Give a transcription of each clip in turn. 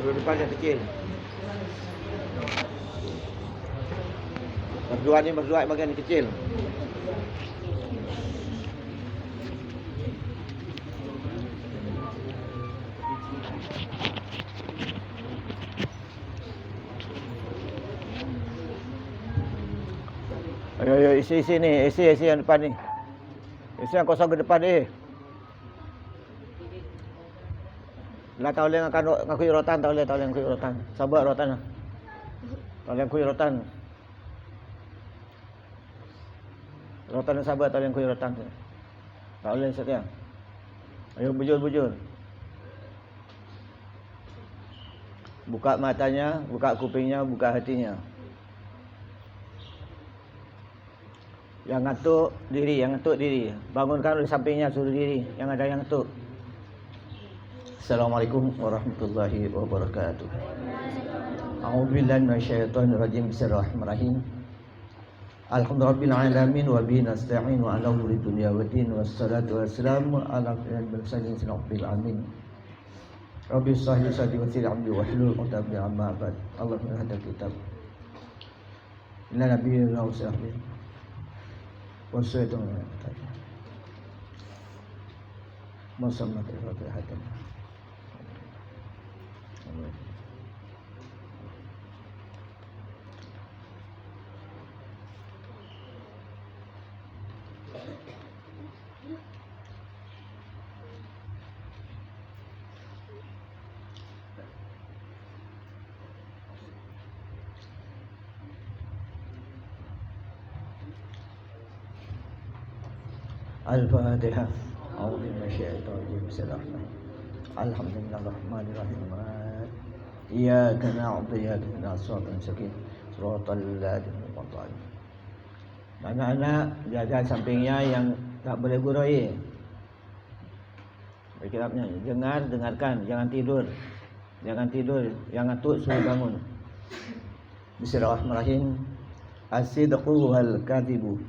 Depan yang kecil. Berdua ni berdua bagian kecil. Ayo isi ni, isi yang depan ni. Isi yang kosong ke depan ni. Lah tahu leng akan ngakui rotan, tahu leng ngakui rotan. Sabar rotan. Tahu leng ngakui rotan. Rotan sabar tahu leng ngakui rotan. Tahu leng setia. Ayo bujur. Buka matanya, buka kupingnya, buka hatinya. Yang ngantuk diri. Bangunkan oleh sampingnya suruh diri. Yang ada yang ngantuk. Assalamualaikum warahmatullahi wabarakatuh. A'udzubillahi minasyaitonir rajim. Bismillahirrahmanirrahim. Alhamdulillahirabbil alamin wa bihi nasta'in wa ala umuri dunya waddin wassalatu wassalamu ala sayyidil mursalin amin. Rabbi shrah li sadri wa yassir li amri wahlul 'uqdatam min lisani yafqahu qawli. Allahumma hadal kitab. Inna nabiyana wa sahbihi wa sallallahu alaihi wa sallam. Muhammad rasul hatam. Al-Fatihah. A'udzu minasyaitonir rajim. Bismillahirrahmanirrahim. Alhamdulillahirrahmanirrahim. Iyyaka na'budu wa iyyaka nasta'in. Shiratal ladzina an'amta 'alaihim. Anak-anak jaga sampingnya yang tak boleh gurui. Berkitabnya dengarkan, jangan tidur. Yang ngantuk suruh bangun. Bismillahirrahmanirrahim. As-sidqu wal kadhibu.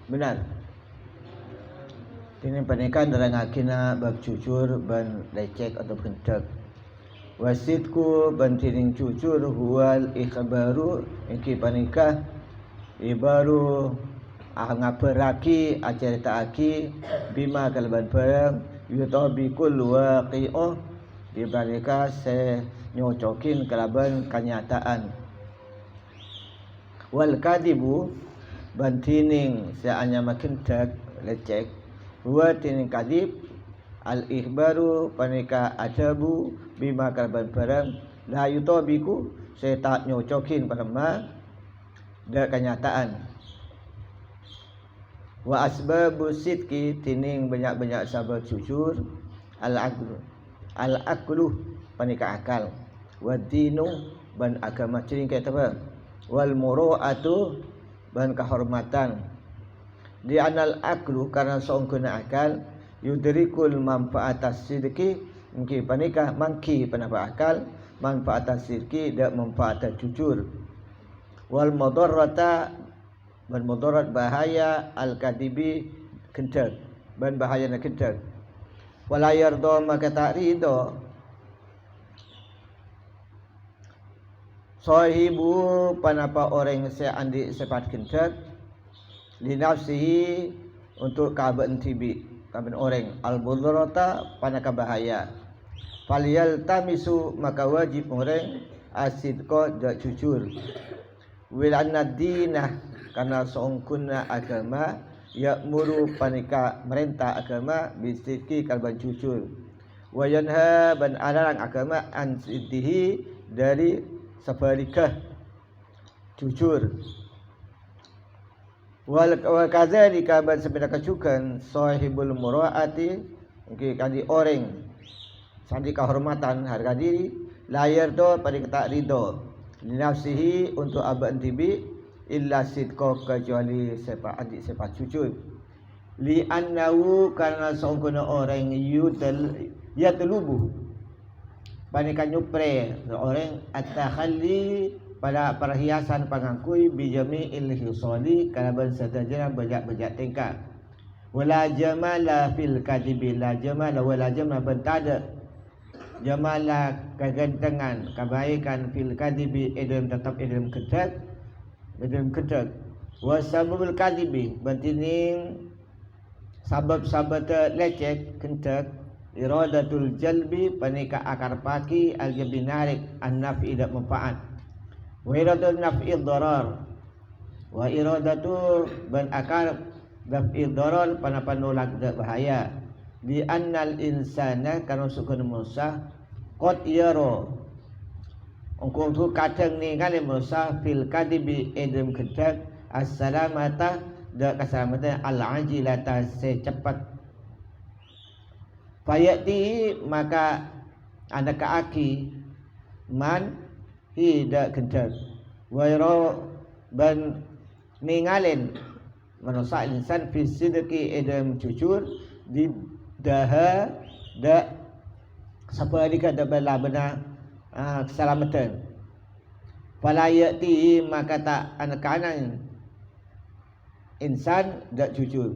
Benar. Ini pernikahan dalam akina bab jujur ban lecek atau kentek. Wasidku ban tiring jujur huwal ikhbaru iki panikah ibaru ngaperaki aceritaaki bima kalban barang yutabikul waqi'ah di panikah se nyocokin kalaban kenyataan. Wal kadibu ban tining se anya makentek lecek huwa tining kadib al-ikhbaru panika adabu bima kalban barang la yutabiku saya tak nyocokin pada ma da kenyataan. Wa asbabu sidqi tining banyak-banyak sabar jujur al-aqlu panika akal wa dinu ban agama cering kata apa wal muru'atu ban kehormatan. Di anal aklu karena songkuna akal yudrikul manfaatas sidqi mungkin panikah mangki panapa akal manfaatas sidqi dak manfaat jujur wal mudarrata ban mudarat bahaya al kadibi kentek ban bahaya nak kentek wala yarda maka tak ridha sahibu panapa orang seandi sifat kentek li nafsihi untuk kaban tibi kaban orang al-mudarrata panaka bahaya faliyal tamisu maka wajib orang asidqa dak jujur wil annadinah karena songkunna agama ya'muru panika merintah agama bisidqi kalban jujur wa yanha ban alarang agama an siddihi dari sebalikah jujur. Wal kadzalika ban sebeda kacukan sahibul muraati mungkin kandi orang sandi kehormatan harga diri layar do pada tak ridho linafsihi untuk abad tibi illa sidqa kecuali sifat adik sifat jujur li annahu karena seorang orang yatlubu panikan nyupre orang at-takhalli pada perhiasan pangangkui bijami ilhisoli kalaban setajana bejak-bejak tingkat wala jamala fil kadibi la jamala wala jamala bentada jamala kegantengan kebaikan fil kadibi idam tetap idam kedak wasabul kadibi bentining sabab-sabab lecet kentak iradatul jalbi panika akar paki al-jabinarik an-naf'i dak manfaat wa iradatul naf'i darar wa iradatu ban akar daf'i darar panapa nolak dak bahaya di annal insana kana sukun musa qad yara ongkong tu kadang ni kali musa fil kadibi edem kedak assalamata dak keselamatan al-ajilata secepat fayati maka anda kaaki man hidak kedak wairo ban ningalin manusia insan fi sidqi edem jujur di daha dak siapa dikata bala benar keselamatan falayati maka tak anak-anak insan dak jujur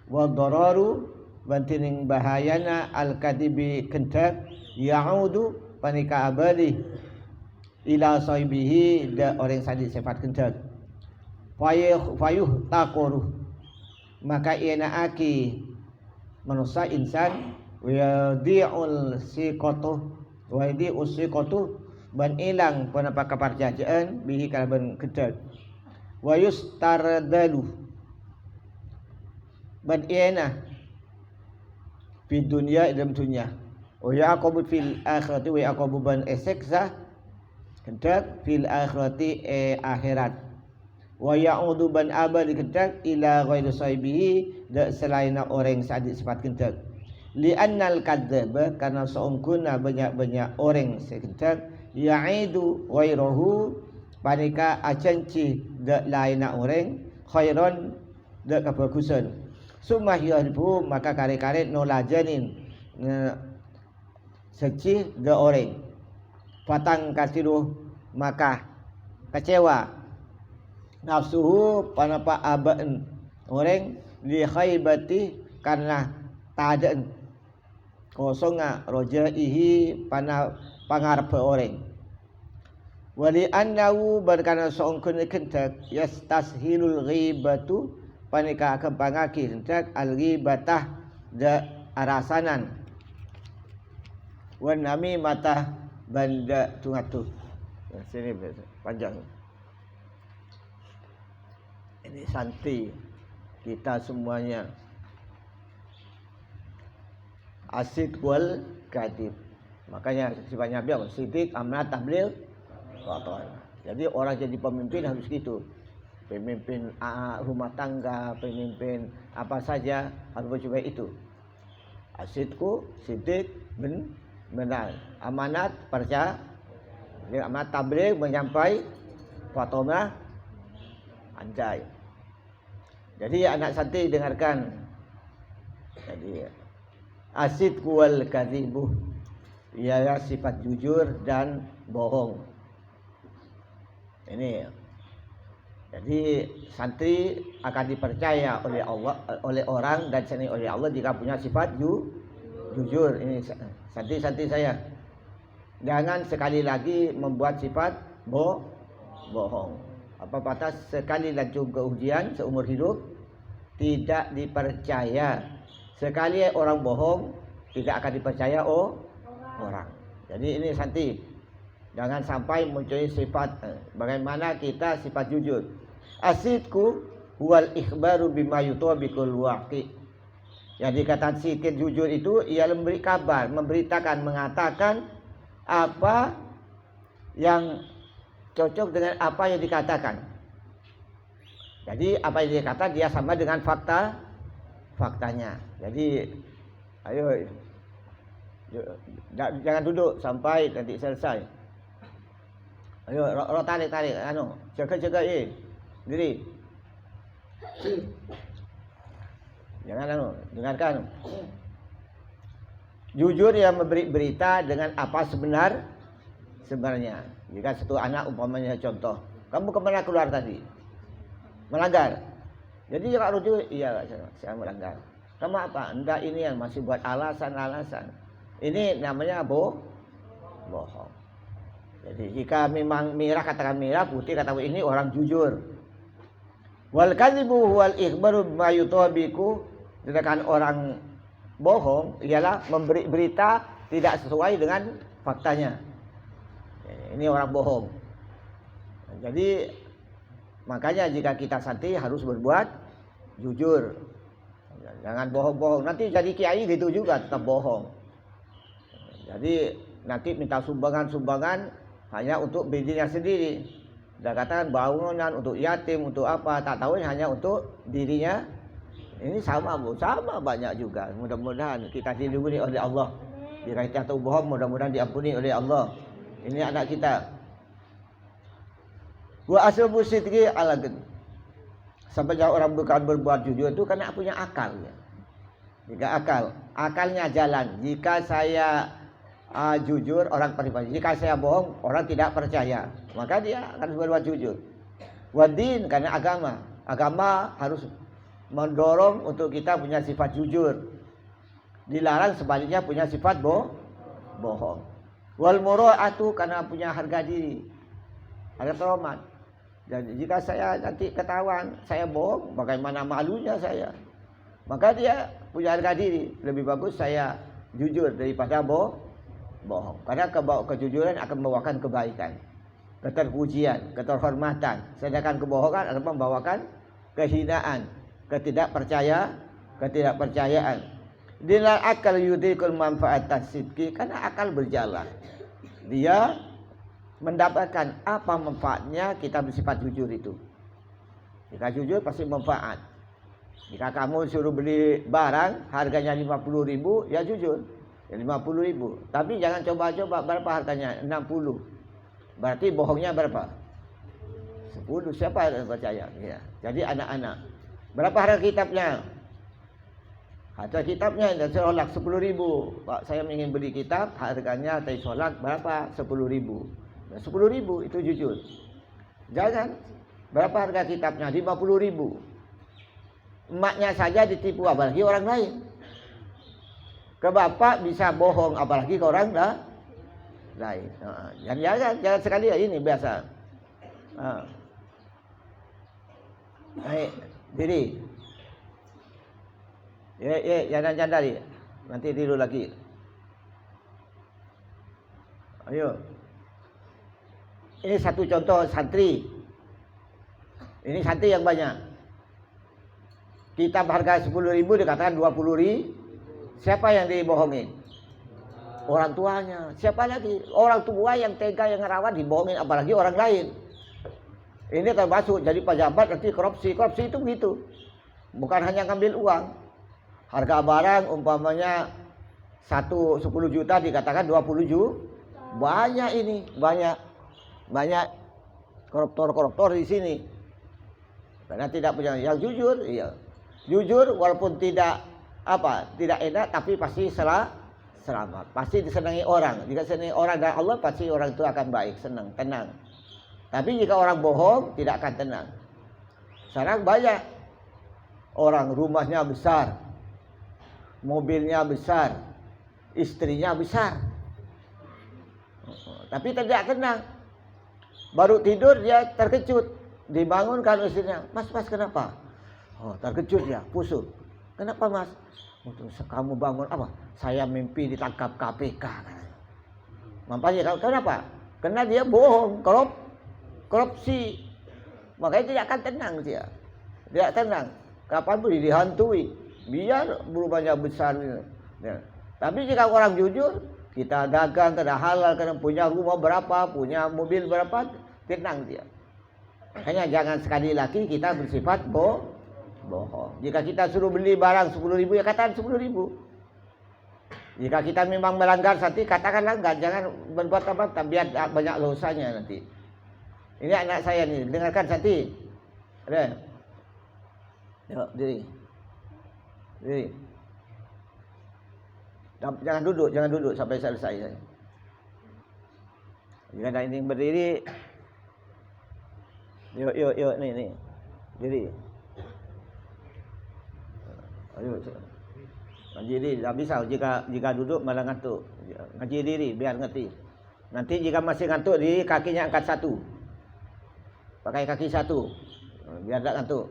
wa dararu bantining bahayana al-kadibi kentak ya'udu panika abadi ila sahibihi dak orang sadis sifat kentak fayuh taquru maka iana aki manusia insan wa di'ul siqatu wa di'us siqatu ban ilang panapa kepercayaan bihi kalaban kentak wa yustardalu ban iana fi dunia dalam dunia wa yaqabu fil akhirati wa yaqabu ban eseksa kentak fil akhirati akhirat wa ya'udu ban abadi kentak ila ghairi sahibihi dak selain orang sadik sifat kentak li annal kadzdzab karena seungkuna banyak-banyak orang sekentak ya'idu ghairahu panika acanci dak lain orang khairan dak kebagusan summa yahbu maka kare-kare nolajanin seci de orang patang kasiruh maka kecewa nafsuhu panapa aban orang li khaybati karena tadan kosonga rojaihi pana pangarep orang wali annahu berkana seongkun kentak yastashilul ghibatu panika akan pangaki hendak al-ghibatah da arasanan wan nami mata banda tungatu sini panjang ini santi kita semuanya asid wal kadib makanya sifatnya biar sidik amanat tabligh wa ta'ala jadi orang jadi pemimpin harus gitu pemimpin rumah tangga, pemimpin apa saja harus bercoba itu. Asidku, sidik, benar. Amanat, percaya. Amanat tabligh menyampai fatomah anjay. Jadi anak santri dengarkan. Jadi asidku wal kadhibu ialah sifat jujur dan bohong. Ini jadi santri akan dipercaya oleh Allah, oleh orang dan seni oleh Allah jika punya sifat jujur. Ini santri-santri saya. Jangan sekali lagi membuat sifat bohong. Apa batas sekali lancung ke ujian seumur hidup tidak dipercaya. Sekali orang bohong tidak akan dipercaya orang. Jadi ini santri. Jangan sampai muncul sifat bagaimana kita sifat jujur. Asidku huwal ikhbaru bima yutabiqul waqi. Yang dikatakan sikit jujur itu ialah memberi kabar, memberitakan, mengatakan apa yang cocok dengan apa yang dikatakan. Jadi apa yang dikatakan dia sama dengan faktanya. Jadi ayo jangan duduk sampai nanti selesai. Ayo, tarik, jaga, diri. Jangan dengarkan. Jujur yang memberi berita dengan apa sebenarnya. Jika satu anak umpamanya contoh, kamu kemana keluar tadi? Melanggar. Jadi kalau jujur, iya saya melanggar. Kamu apa? Enggak, ini yang masih buat alasan. Ini namanya bohong. Jadi jika memang merah katakan merah, putih katakan ini orang jujur. Wal kadhibu wal ikhbaru bima yutabiqu, sedangkan orang bohong ialah memberi berita tidak sesuai dengan faktanya. Ini orang bohong. Jadi makanya jika kita santri harus berbuat jujur. Jangan bohong-bohong. Nanti jadi kiai gitu juga tetap bohong. Jadi nanti minta sumbangan hanya untuk dirinya sendiri. Sudah katakan bangunan untuk yatim, untuk apa, tak tahu hanya untuk dirinya. Ini sama banyak juga. Mudah-mudahan kita dilindungi oleh Allah. Jika kita tahu bohong, mudah-mudahan diampuni oleh Allah. Ini anak kita. Wa aslu sidqi ala ged. Sampai orang bukan berbuat jujur itu karena punya akal. Ya. Jika akalnya jalan. Jika saya jujur, orang percaya. Jika saya bohong, orang tidak percaya. Maka dia akan berbuat jujur. Wadin karena agama harus mendorong untuk kita punya sifat jujur. Dilarang sebaliknya punya sifat bohong. Wal muru'atu karena punya harga diri, harga terhormat. Dan jika saya nanti ketahuan saya bohong, bagaimana malunya saya? Maka dia punya harga diri. Lebih bagus saya jujur daripada bohong. Karena kejujuran akan membawakan kebaikan, keterpujian, keterhormatan. Sedangkan kebohongan akan membawakan kehinaan, ketidakpercayaan. Dinal akal yudikul manfaatan sidqi, karena akal berjalan. Dia mendapatkan apa manfaatnya kita bersifat jujur itu. Jika jujur pasti manfaat. Jika kamu suruh beli barang harganya 50.000, ya jujur. Ya 50.000. Tapi jangan coba-coba berapa harganya? 60. Berarti bohongnya berapa? 10. Siapa yang percaya? Ya. Jadi anak-anak, berapa harga kitabnya? Harga kitabnya Solak 10.000. Pak, saya ingin beli kitab, harganya tadi Solak berapa? 10.000. 10.000 itu jujur. Jangan. Berapa harga kitabnya? 50.000. Emaknya saja ditipu, apalagi orang lain. Ke bapak bisa bohong, apalagi ke orang lain. Jangan sekali ya, ini biasa. Baik, diri. Jangan candari. Nanti tidur lagi. Ayo. Ini satu contoh santri. Ini santri yang banyak. Kitab harga 10.000 dikatakan 20.000. Siapa yang dibohongin? Orang tuanya. Siapa lagi? Orang tua yang tega, yang ngerawat dibohongin, apalagi orang lain. Ini termasuk jadi pejabat nanti korupsi. Korupsi itu begitu. Bukan hanya ngambil uang. Harga barang umpamanya 10 juta dikatakan 20 juta. Banyak ini, banyak koruptor di sini. Karena tidak punya yang jujur, iya. Jujur walaupun tidak enak, tapi pasti selamat. Pasti disenangi orang. Jika disenangi orang dan Allah, pasti orang itu akan baik, senang, tenang. Tapi jika orang bohong, tidak akan tenang. Sekarang banyak orang rumahnya besar, mobilnya besar, istrinya besar, tapi tidak tenang. Baru tidur dia terkejut, dibangunkan istrinya, mas kenapa? Oh, terkejut ya, pusing. Kenapa mas? Kamu bangun apa? Saya mimpi ditangkap KPK. Mampanya kenapa? Karena dia bohong, korupsi. Makanya tidak akan tenang dia. Tidak tenang. Kapanpun dihantui. Biar berubahnya besar. Ya. Tapi jika orang jujur, kita dagang, kena halal, kena punya rumah berapa, punya mobil berapa, tenang dia. Makanya jangan sekali lagi kita bersifat bohong. Jika kita suruh beli barang 10.000, ya katakan 10.000. Jika kita memang melanggar nanti katakan langgar, jangan berbuat apa, biar banyak dosanya nanti. Ini anak saya nih, dengarkan Santi. Ada. Tengok diri. Diri. Jangan duduk sampai selesai. Jika dah ingin berdiri, yuk, ni. Diri. Ayo. Ngaji diri, tak bisa jika duduk malah ngantuk. Ngaji diri biar ngerti. Nanti jika masih ngantuk, diri kakinya angkat satu. Pakai kaki satu. Biar tak ngantuk.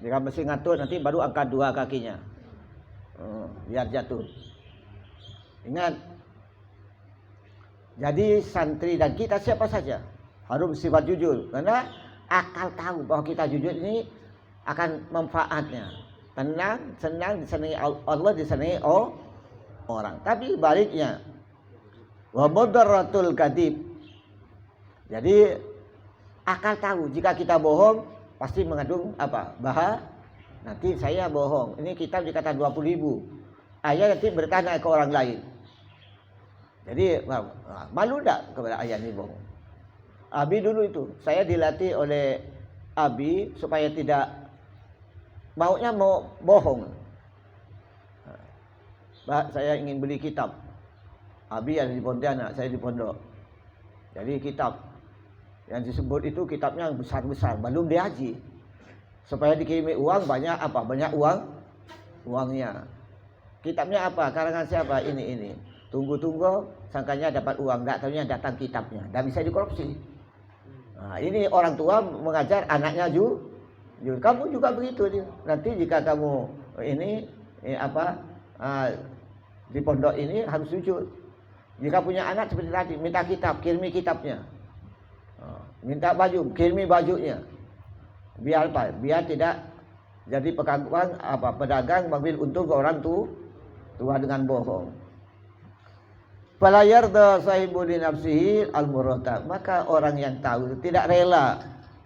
Jika masih ngantuk nanti baru angkat dua kakinya. Biar jatuh. Ingat. Jadi santri dan kita siapa saja harus bersifat jujur. Karena akal tahu bahwa kita jujur ini akan manfaatnya. Tenang, senang disenangi Allah, disenangi orang. Tapi baliknya, wa mudarratul kadhib. Jadi akal tahu jika kita bohong pasti mengandung apa? Nanti saya bohong. Ini kitab dikata 20.000. Ayah nanti bertanya ke orang lain. Jadi malu tak kepada ayah ini bohong? Abi dulu itu, saya dilatih oleh Abi supaya tidak maunya mau bohong. Saya ingin beli kitab. Abi ada di Pontianak, saya di Pondok. Jadi kitab yang disebut itu kitabnya besar-besar, belum dihaji. Supaya dikirimi uang banyak apa? Banyak uangnya. Kitabnya apa? Karangan siapa? Ini. Tunggu-tunggu sangkanya dapat uang, enggak tahunya datang kitabnya. Dan bisa dikorupsi. Nah, ini orang tua mengajar anaknya kamu juga begitu. Nanti jika kamu di pondok ini harus jujur. Jika punya anak seperti tadi, minta kitab, kirimi kitabnya. Minta baju, kirimi bajunya. Biar apa? Biar tidak jadi pedagang mengambil untung ke orang tua dengan bohong. Fala yarda sahibu li nafsihi al-murata. Maka orang yang tahu tidak rela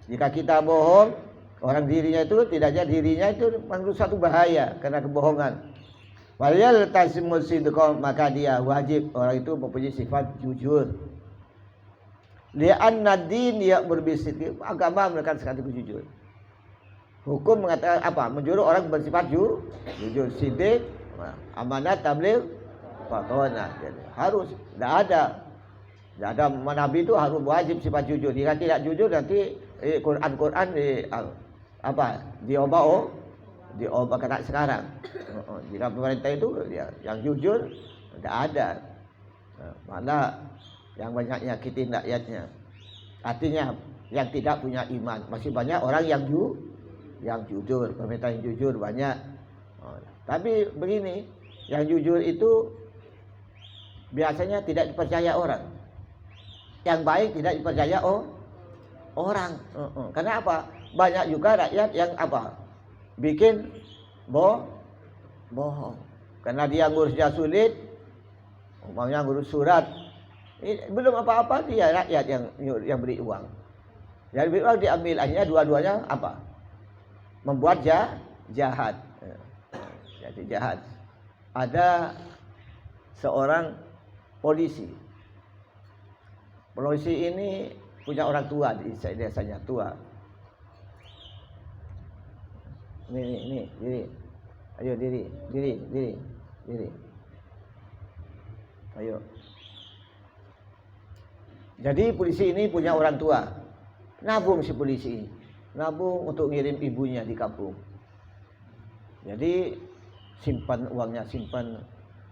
jika kita bohong, orang dirinya itu dirinya menurut satu bahaya karena kebohongan. Wal tasimul sidqa, maka dia wajib orang itu mempunyai sifat jujur. Li'anna din ya'mur bisidqi, agama menekan sekali jujur. Hukum mengatakan apa? Menyuruh orang bersifat jujur, sidik, amanat, tabligh, fatona. Harus, tidak ada nabi itu harus wajib sifat jujur. Jika tidak jujur nanti Quran diobah kata sekarang. Jika pemerintah itu yang jujur tidak ada. Mana yang banyak nyakitin rakyatnya. Artinya yang tidak punya iman. Masih banyak orang yang jujur. Pemerintah yang jujur banyak. Tapi begini, yang jujur itu biasanya tidak dipercaya orang. Yang baik tidak dipercaya orang. Karena apa? Banyak juga rakyat yang bikin bohong. Karena dia ngurusnya sulit, umpamanya ngurus surat, belum apa-apa dia rakyat yang beri uang. Yang beri uang diambil, akhirnya dua-duanya apa? Membuat jahat. Jadi jahat. Ada seorang polisi. Polisi ini punya orang tua di desanya, tua. Ini, diri. Ayo diri. Ayo. Jadi polisi ini punya orang tua. Nabung si polisi. Nabung untuk ngirim ibunya di kampung. Jadi simpan uangnya, simpan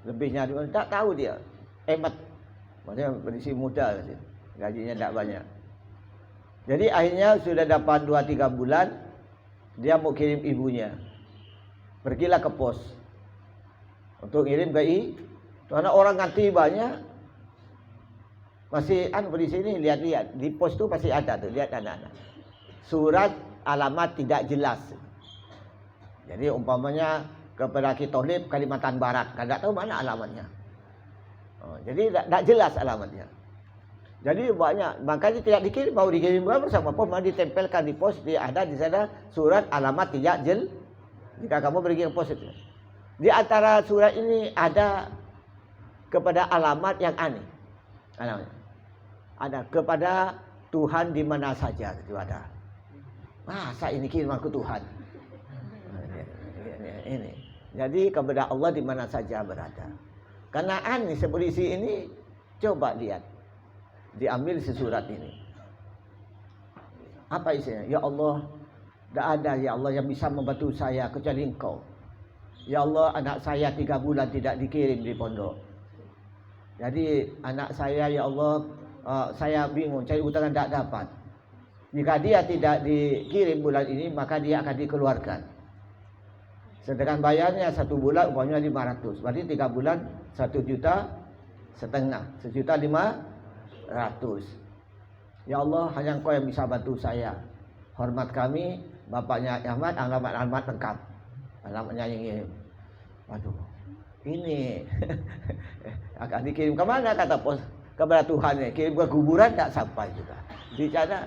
lebihnya. Tak tahu dia. Hemat. Maksudnya polisi muda. Gajinya tak banyak. Jadi akhirnya sudah dapat 2-3 bulan. Dia mau kirim ibunya. Pergilah ke pos untuk ngirim ke karena orang nganti banyak. Masih di sini lihat-lihat di pos itu pasti ada tuh, lihat anak-anak. Surat alamat tidak jelas. Jadi umpamanya kepada Kitolib Kalimantan Barat, enggak tahu mana alamatnya. Jadi tidak jelas alamatnya. Jadi banyak, makanya tidak dikirim, mau dikirim bersama pos, mau ditempelkan di pos, ada di sana surat alamat tidak jelas. Jika kamu pergi ke pos itu, di antara surat ini ada kepada alamat yang aneh. Ada kepada Tuhan di mana saja itu ada. Masa ini kirim aku Tuhan? Ini. Jadi kepada Allah di mana saja berada. Kanaan nih polisi ini coba lihat. Diambil sesurat ini. Apa isinya? Ya Allah, tidak ada ya Allah yang bisa membantu saya kecuali Engkau. Ya Allah, anak saya 3 bulan tidak dikirim di pondok. Jadi anak saya ya Allah, saya bingung cari utang tidak dapat. Jika dia tidak dikirim bulan ini maka dia akan dikeluarkan. Sedangkan bayarnya 1 bulan umpamanya 500. Berarti 3 bulan 1,5 juta, 1,500,000. Ya Allah, hanya Engkau yang bisa bantu saya. Hormat kami, bapaknya Ahmad, alamat lengkap. Alamatnya yang ini. Waduh, ini akan dikirim kemana kata pos? Kepada Tuhan ya. Kirim ke kuburan tak sampai juga. Di sana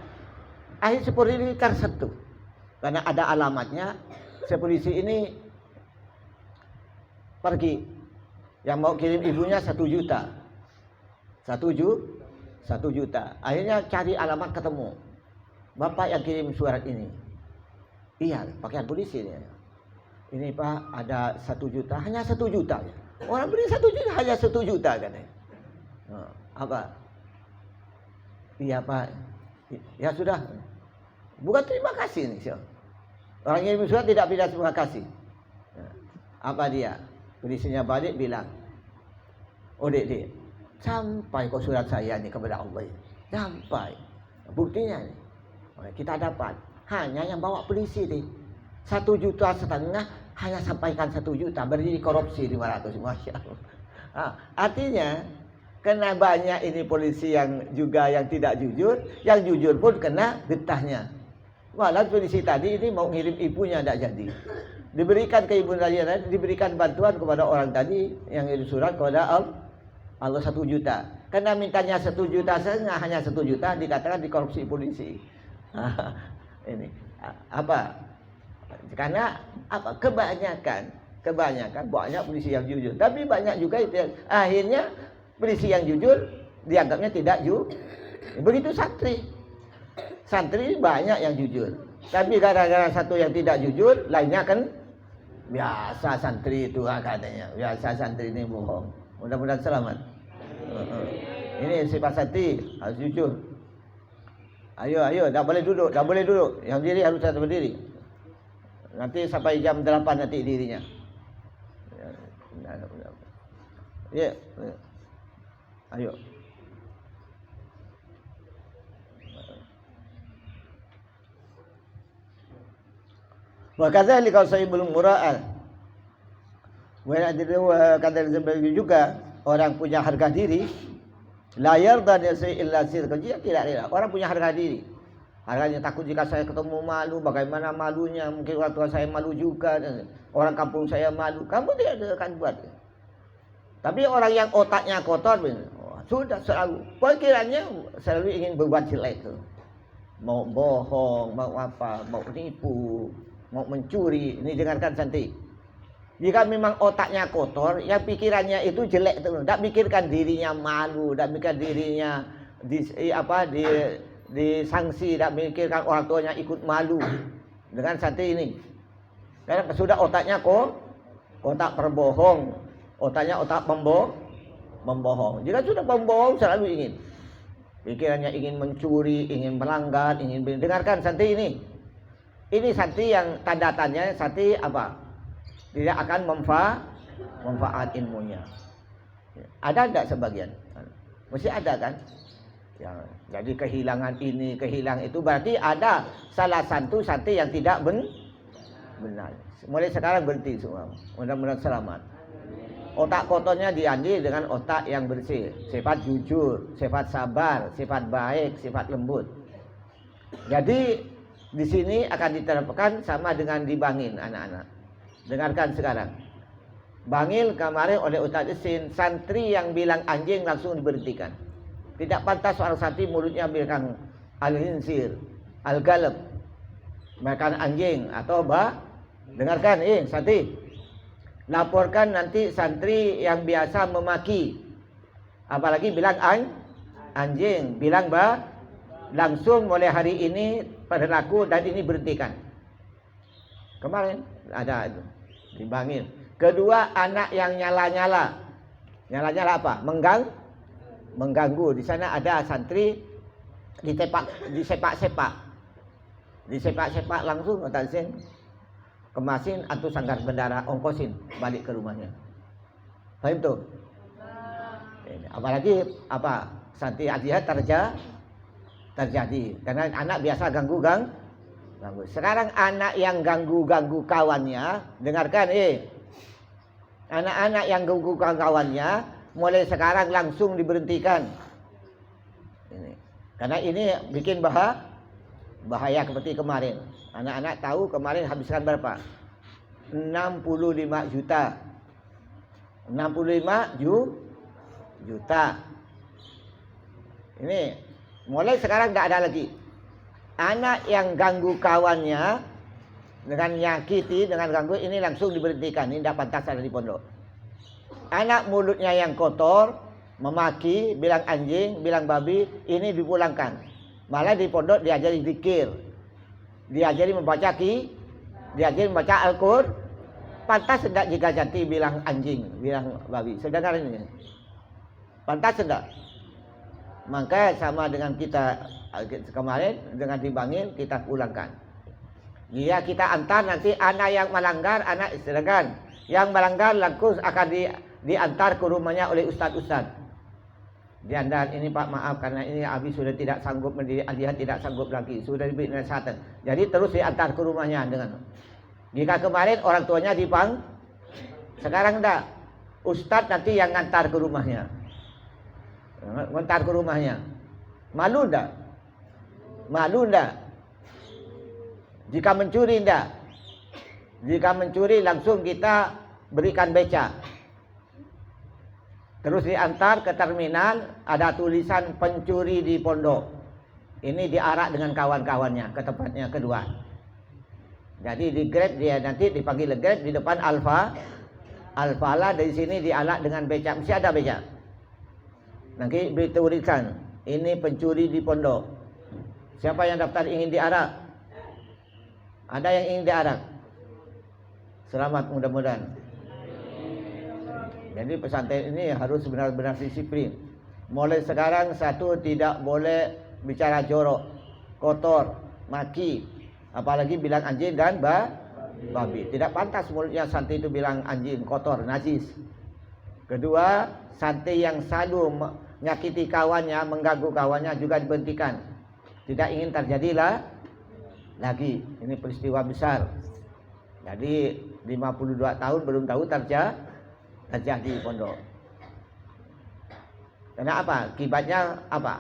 akhir seperti ini tersentuh. Karena ada alamatnya. Sepolisi ini pergi. Yang mau kirim ibunya 1 juta. 1 juta. Akhirnya cari alamat ketemu. Bapak yang kirim surat ini. Iya, pakaian polisi ini. Ini Pak, ada 1 juta, hanya 1 juta. Orang beri 1 juta, hanya 1 juta katanya. Apa? Iya Pak. Ya sudah. Bukan terima kasih nih. Orang yang kirim surat tidak bilang terima kasih. Apa dia? Polisinya balik bilang, oh dek, sampai kok surat saya nih kepada Allah. Sampai. Buktinya nih. Kita dapat. Hanya yang bawa polisi nih. 1,5 juta hanya sampaikan 1 juta. Berdiri korupsi 500. Masya Allah. Artinya kena banyak ini polisi yang juga yang tidak jujur. Yang jujur pun kena getahnya. Malah polisi tadi ini mau ngirim ibunya tidak jadi. Diberikan ke ibu tadi, diberikan bantuan kepada orang tadi yang ngirim surat kepada Allah 1 juta. Karena mintanya 1,5 juta hanya 1 juta dikatakan dikorupsi polisi. Ini apa? Karena apa? Kebanyakan banyak polisi yang jujur. Tapi banyak juga itu yang akhirnya polisi yang jujur dianggapnya tidak jujur. Begitu santri banyak yang jujur. Tapi gara-gara satu yang tidak jujur, lainnya kan biasa santri itu katanya. Biasa santri ini bohong. Mudah-mudahan selamat. Ini sifat santri harus jujur. Ayo, tak boleh duduk. Yang diri harus tetap berdiri. Nanti sampai jam 8 nanti dirinya. Ya. Ayo. Wa kadzalika sahibul mura'al. Wa kadzalika juga orang punya harga diri. La yarda illa sirqa. Tidak. Orang punya harga diri. Harganya takut jika saya ketemu malu, bagaimana malunya? Mungkin orang tua saya malu juga, orang kampung saya malu. Kamu tidak akan buat. Tapi orang yang otaknya kotor, sudah selalu, pikirannya selalu ingin berbuat jelek tuh. Mau bohong, mau apa, mau nipu, mau mencuri. Ini dengarkan santai. Jika memang otaknya kotor, yang pikirannya itu jelek tuh. Tidak pikirkan dirinya malu, tidak pikirkan dirinya disangsi, tidak memikirkan orang tuanya ikut malu dengan santri ini. Karena sudah otaknya otak perbohong, otaknya otak membohong. Jika sudah membohong selalu ingin, pikirannya ingin mencuri, ingin melanggar, ingin dengarkan santri ini. Ini santri yang tanda-tandanya santri apa? Tidak akan manfaat ilmunya. Ada tidak sebagian? Mesti ada kan? Ya, jadi kehilangan ini, kehilangan itu berarti ada salah satu santri yang tidak benar. Mulai sekarang berhenti semua. Mudah-mudahan selamat. Otak kotornya diganti dengan otak yang bersih. Sifat jujur, sifat sabar, sifat baik, sifat lembut. Jadi di sini akan diterapkan sama dengan di Bangil anak-anak. Dengarkan sekarang. Bangil kemarin oleh Ustaz Isin, santri yang bilang anjing langsung diberhentikan. Tidak pantas seorang santri mulutnya bilang al-hinsir, al-galab, makan anjing atau dengarkan santri. Laporkan nanti santri yang biasa memaki, apalagi bilang anjing, bilang langsung mulai hari ini berlaku dan ini berhentikan. Kemarin ada itu dibangun. Kedua, anak yang nyala-nyala. Nyala-nyala apa? Mengganggu. Di sana ada santri disepak-sepak. Disepak-sepak langsung otak sen kemasin atau sanggar bendara ongkosin balik ke rumahnya. Paham tuh? Apalagi apa? Santri Adiyah terjadi karena anak biasa ganggu. Sekarang anak yang ganggu kawannya, dengarkan anak-anak yang ganggu kawannya mulai sekarang langsung diberhentikan. Karena ini bikin bahaya seperti kemarin. Anak-anak tahu kemarin habiskan berapa? 65 juta. 65 juta. Ini mulai sekarang tidak ada lagi. Anak yang ganggu kawannya dengan nyakiti, dengan ganggu, ini langsung diberhentikan. Ini tidak pantas ada di pondok. Anak mulutnya yang kotor, memaki, bilang anjing, bilang babi, ini dipulangkan. Malah di pondok diajari zikir, diajari membaca diajari membaca Al-Qur'an. Pantas tidak jika jati bilang anjing, bilang babi? Sedangkan ini pantas tidak? Maka sama dengan kita kemarin dengan dibangun kita pulangkan. Dia kita antar nanti anak yang melanggar, anak silakan. Yang melanggar langsung akan diantar ke rumahnya oleh ustaz-ustaz. Diantar, ini Pak maaf karena ini Abi sudah tidak sanggup mendidik, Adiyah tidak sanggup lagi, sudah diberi nasihat. Jadi terus diantar ke rumahnya dengan. Jika kemarin orang tuanya sekarang enggak. Ustaz nanti yang ngantar ke rumahnya. Ngantar ke rumahnya. Malu enggak? Malu enggak? Jika mencuri enggak? Jika mencuri langsung kita berikan beca. Terus diantar ke terminal, ada tulisan pencuri di pondok. Ini diarak dengan kawan-kawannya ke tempatnya kedua. Jadi di Grab dia nanti dipanggil Grab di depan Alfala dari sini diarak dengan beca. Mesti ada beca. Nanti beritulisan ini pencuri di pondok. Siapa yang daftar ingin diarak? Ada yang ingin diarak? Selamat mudah-mudahan. Jadi pesantren ini harus benar-benar disiplin. Mulai sekarang satu tidak boleh bicara jorok, kotor, maki, apalagi bilang anjing dan babi. Tidak pantas mulutnya santri itu bilang anjing, kotor, najis. Kedua, santri yang selalu menyakiti kawannya, mengganggu kawannya juga diberhentikan. Tidak ingin terjadilah lagi. Ini peristiwa besar. Jadi 52 tahun belum tahu terjadi di pondok. Karena apa? Akibatnya apa?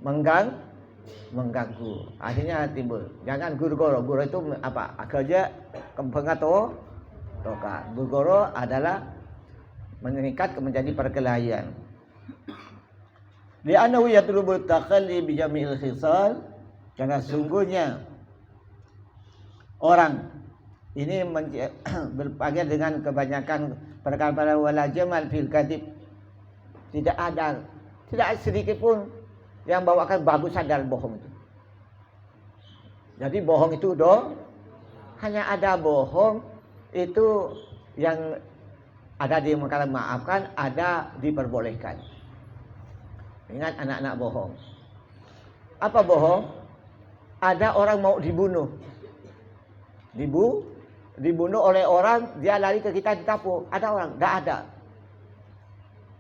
Mengganggu. Akhirnya timbul. Jangan guru-guru. Guru itu apa? Kerja pengatur toka. Guru adalah mengikat menjadi perkelahian. Li'annahu yatlubul taqalli bi jami'il khisal. Karena sungguhnya orang ini berbagai dengan kebanyakan perkara wala jamal fil kadhib. Tidak sedikit pun yang bawakan bagusan dalam bohong itu. Jadi bohong itu hanya ada bohong itu yang ada di mengatakan maafkan, ada diperbolehkan. Ingat anak-anak bohong. Apa bohong? Ada orang mau dibunuh. Dibunuh oleh orang, dia lari ke kita ditapu. Ada orang, tidak ada.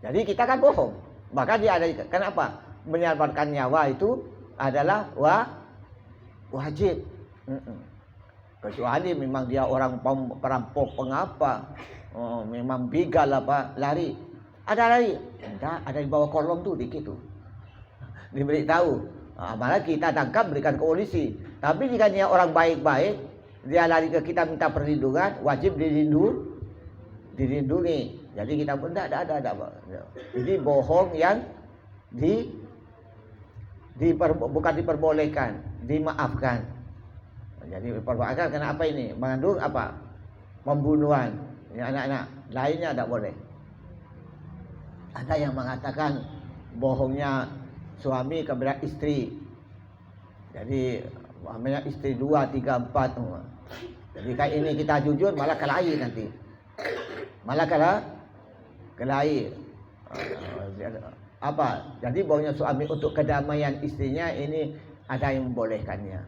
Jadi kita kan bohong. Maka dia ada. Kenapa? Menyelamatkan nyawa itu adalah wajib. Kecuali memang dia orang perampok pengapa, memang begal apa, lari. Ada lari. Tidak, ada di bawah kolong tuh dikit tuh. Diberitahu. Malah kita tangkap berikan ke polisi. Tapi jika dia orang baik-baik, dia lari ke kita minta perlindungan, wajib dilindungi. Jadi kita pun tidak ada. Jadi bohong yang bukan diperbolehkan, dimaafkan. Jadi diperbolehkan karena apa ini? Mengandung apa? Pembunuhan. Ya, anak-anak lainnya tidak boleh. Ada yang mengatakan bohongnya suami kepada istri. Jadi namanya istri 2, 3, 4. Jadi kayak ini kita jujur malah kelahi nanti. Malah kelahi. Apa? Jadi bahwanya suami untuk kedamaian istrinya ini ada yang membolehkannya.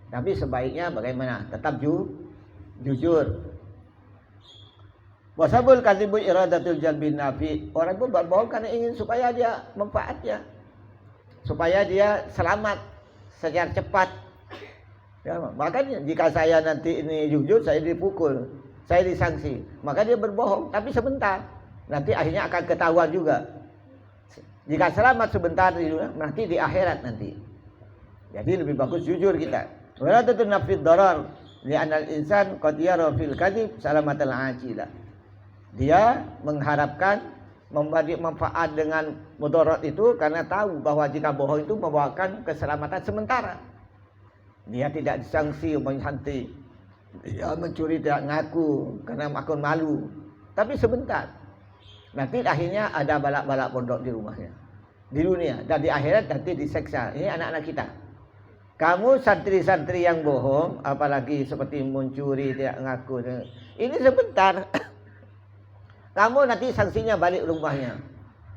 Tapi sebaiknya bagaimana? Tetap jujur. Wasabul kadhibu iradatul jalbin nafi. Orang itu berbohong karena ingin supaya dia manfaatnya. Supaya dia selamat secara cepat. Ya, makanya jika saya nanti ini jujur, saya dipukul, saya disanksi, maka dia berbohong, tapi sebentar. Nanti akhirnya akan ketahuan juga. Jika selamat sebentar nanti di akhirat nanti. Jadi lebih bagus jujur kita. Wala tatunafid darar li anal insan qad yara fil kadhib salamatal ajilah. Dia mengharapkan memberi manfaat dengan mudarat itu karena tahu bahwa jika bohong itu membawakan keselamatan sementara. Dia tidak disanksi menyanti. Dia mencuri tidak ngaku karena akun malu. Tapi sebentar. Nanti akhirnya ada balak-balak pondok di rumahnya. Di dunia dan di akhirat nanti diseksa. Ini anak-anak kita. Kamu santri-santri yang bohong, apalagi seperti mencuri tidak ngaku. Ini sebentar. Kamu nanti sanksinya balik rumahnya.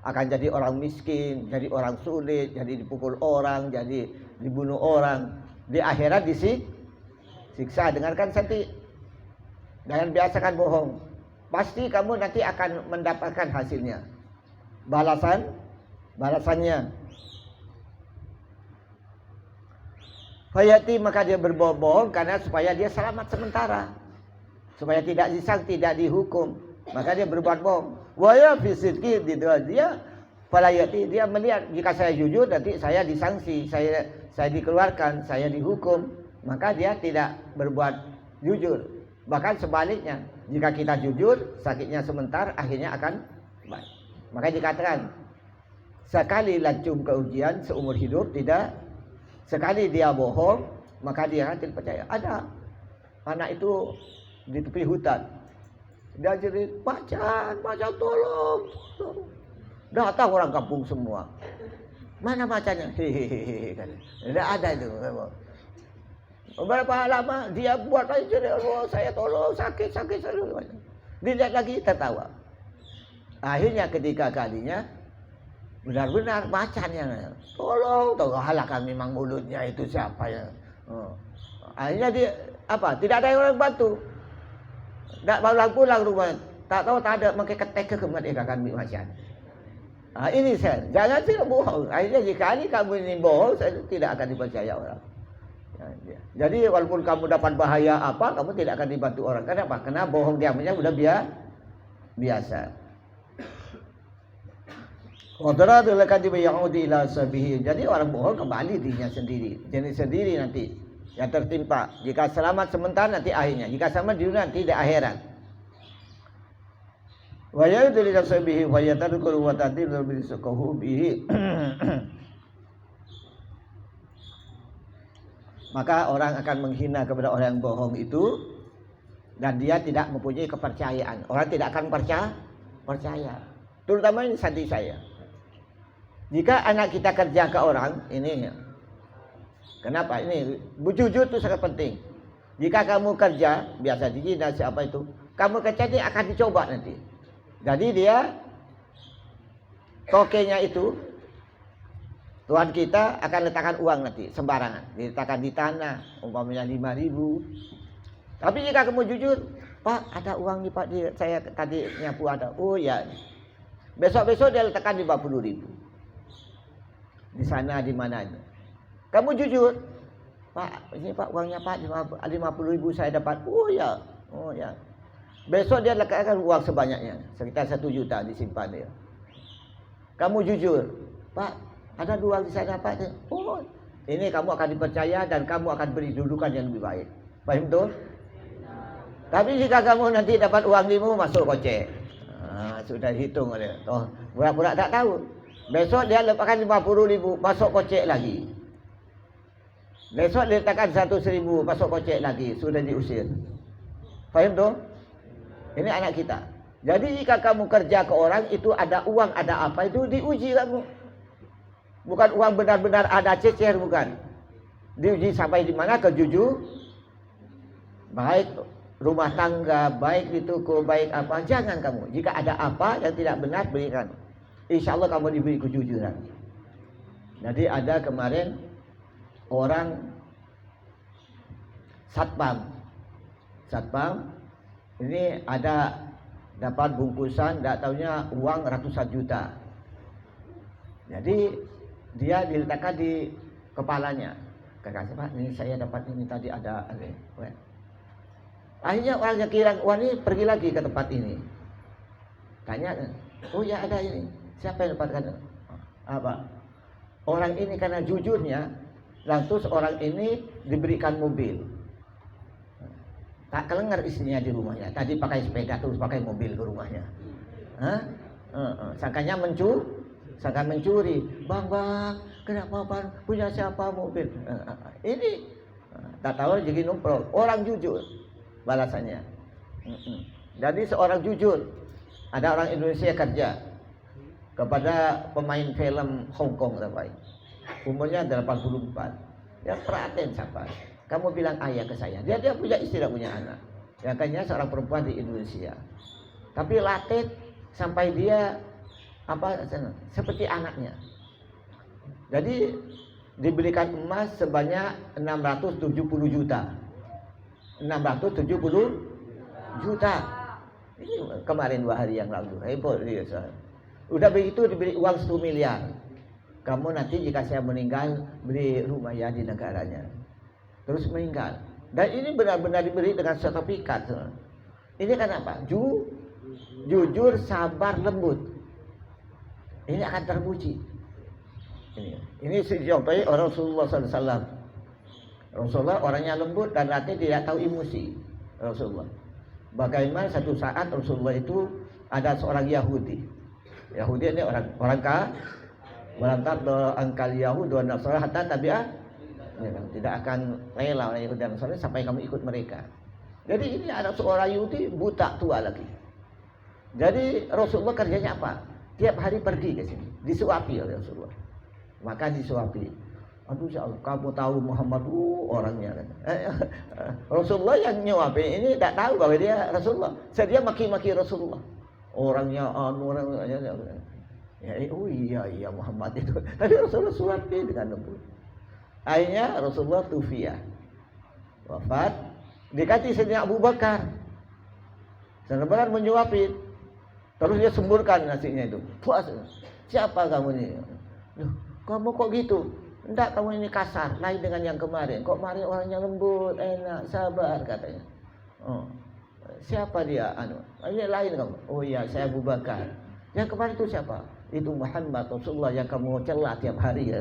Akan jadi orang miskin, jadi orang sulit, jadi dipukul orang, jadi dibunuh orang. Di akhirat disiksa. Dengarkan santi. Jangan biasakan bohong. Pasti kamu nanti akan mendapatkan hasilnya. Balasannya. Fayati maka dia berbohong karena supaya dia selamat sementara. Supaya tidak disangsi, tidak dihukum. Maka dia berbuat bohong. Waya fisidki dia falayati, dia melihat jika saya jujur nanti saya disanksi, saya dikeluarkan, saya dihukum, maka dia tidak berbuat jujur. Bahkan sebaliknya, jika kita jujur, sakitnya sebentar, akhirnya akan baik. Maka dikatakan sekali lancung keujian seumur hidup tidak, sekali dia bohong, maka dia akan tidak percaya. Ada anak itu di tepi hutan. Dia jadi macan tolong. Datang orang kampung semua. Mana macannya? Hehehe. Tidak ada itu. Berapa lama dia buat aja jadi, oh, saya tolong sakit. Dilihat lagi tertawa. Akhirnya ketika kalinya benar-benar macannya. Tolong, halakan memang mulutnya itu siapa ya. Akhirnya dia apa? Tidak ada yang orang bantu. Tak pulang rumah, tak tahu tak ada pakai ketek kemerdekaan macan. Ini saya, jangan tidak bohong. Akhirnya jika kamu ini bohong, saya tidak akan dipercaya orang. Jadi walaupun kamu dapat bahaya apa, kamu tidak akan dibantu orang. Kenapa? Karena bohong diamnya sudah biasa. Jadi orang bohong kembali dirinya sendiri, jenis sendiri nanti. Yang tertimpa. Jika selamat sebentar nanti akhirnya. Jika selamat di dunia nanti di akhirat. Wa yadri nafsihi wa yatadkuru wa tadil bi sukuhu bihi. Maka orang akan menghina kepada orang yang bohong itu dan dia tidak mempunyai kepercayaan. Orang tidak akan percaya. Terutama ini santri saya. Jika anak kita kerja ke orang ini, kenapa? Ini jujur itu sangat penting. Jika kamu kerja, biasa di Cina siapa itu, kamu kerja ini akan dicoba nanti. Jadi dia, tokenya itu, Tuhan kita akan letakkan uang nanti, sembarangan. Diletakkan di tanah, umpamanya 5.000. Tapi jika kamu jujur, Pak ada uang nih Pak, saya tadi nyapu ada. Oh ya, besok-besok dia letakkan 50.000. Di sana, di mana itu. Kamu jujur, Pak, ini Pak uangnya Pak 50.000 saya dapat. Oh ya. Besok dia letakkan uang sebanyaknya, sekitar 1 juta disimpan dia. Kamu jujur, Pak, ada 2 di sana Pak. Oh, ini kamu akan dipercaya dan kamu akan beri dudukan yang lebih baik. Paham tuh? Tapi jika kamu nanti dapat uang 5 masuk kocek, sudah dihitung oleh. Oh, pura-pura tak tahu. Besok dia lepaskan 50.000 masuk kocek lagi. Besok diletakkan 100.000 masuk kocek lagi, sudah diusir. Faham tuh? Ini anak kita. Jadi jika kamu kerja ke orang itu ada uang, ada apa itu diuji kamu. Bukan uang benar-benar ada cecer, bukan. Diuji sampai di mana? Ke jujur. Baik rumah tangga, baik di toko, baik apa. Jangan kamu. Jika ada apa yang tidak benar, berikan. Insya Allah kamu diberi kejujuran. Jadi ada kemarin orang satpam ini ada dapat bungkusan, tidak tahunya uang ratusan juta. Jadi dia diletakkan di kepalanya. Kakak Pak, ini saya dapat ini tadi ada. Akhirnya orangnya kira, wah ini pergi lagi ke tempat ini. Tanya, oh ya ada ini. Siapa yang dapatkan? Apa? Orang ini karena jujurnya, langsung orang ini diberikan mobil. Tak kelengar istrinya di rumahnya. Tadi pakai sepeda terus pakai mobil ke rumahnya. Sangkanya mencuri. Bang, kenapa Bang? Punya siapa mobil? Ini tak tahu jadi numpuk. Orang jujur balasannya. Jadi seorang jujur. Ada orang Indonesia kerja kepada pemain film Hong Kong sampai umurnya 84. Ya perhatian siapa? Kamu bilang ayah ke saya. Dia punya istri dan punya anak. Ya kayaknya seorang perempuan di Indonesia. Tapi latih sampai dia seperti anaknya. Jadi diberikan emas sebanyak 670 juta. 670 juta. Ini kemarin 2 hari yang lalu. Heboh dia. Udah begitu diberi uang 1 miliar. Kamu nanti jika saya meninggal beli rumah ya di negaranya. Terus meninggal. Dan ini benar-benar diberi dengan sertifikat. Ini kan apa? Jujur, sabar, lembut. Ini akan terpuji. Ini contohnya orang Rasulullah SAW. Rasulullah orangnya lembut dan nanti tidak tahu emosi. Rasulullah. Bagaimana satu saat Rasulullah itu ada seorang Yahudi. Yahudi ini orang kafir. Melantar angkal Yahud dan Nasrani hatta tabi'ah. Tidak akan rela oleh Yahudi dan Nasrani sampai kamu ikut mereka. Jadi ini ada seorang Yahudi buta tua lagi. Jadi Rasulullah kerjanya apa? Tiap hari pergi ke sini, disuapi oleh Rasulullah. Maka disuapi. Aduh, kamu tahu Muhammad orangnya. Rasulullah yang nyuapi ini tidak tahu bahwa dia Rasulullah. Dia maki-maki Rasulullah. Orangnya oh iya Muhammad itu. Tapi Rasulullah suapi dengan lembut. Akhirnya Rasulullah tufiya, wafat. Dikati Sayyidina Abu Bakar, benar-benar menyuapin. Terus dia semburkan nasinya itu. Puas. Siapa kamu ini? Loh, kamu kok gitu? Enggak, kamu ini kasar, lain dengan yang kemarin. Kok kemarin orangnya lembut, enak, sabar katanya. Oh, siapa dia? Ini lain kamu. Oh iya, saya Abu Bakar. Yang kemarin itu siapa? Itu Muhammad Rasulullah yang kamu celah tiap hari ya.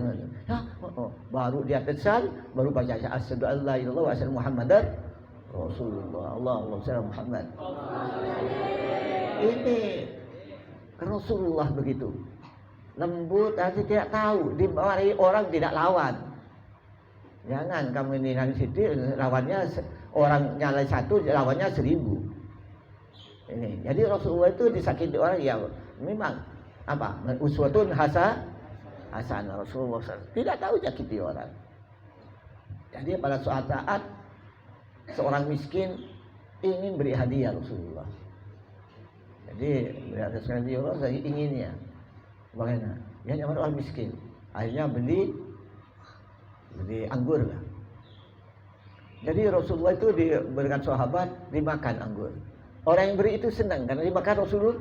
Baru dia kesal, baru baca asyhadu an la ilaha illallah wa asyhadu Muhammadar Rasulullah. Allahumma shalli Muhammad. Ini Rasulullah begitu. Lembut, tapi tidak tahu dimarahi orang tidak lawan. Jangan kamu ini nanti situ lawannya orang nyalai 1, lawannya 1000. Ini. Jadi Rasulullah itu disakiti orang ya memang apa? Uswatun hasanah Rasulullah SAW. Tidak tahu jakiti orang. Jadi pada suatu saat seorang miskin ingin beri hadiah Rasulullah. Jadi berdasarkan dia Allah saya inginnya. Bagaimana? Ya nyaman orang miskin. Akhirnya beli anggur lah. Jadi Rasulullah itu diberikan sahabat dimakan anggur. Orang yang beri itu senang karena dimakan Rasulullah.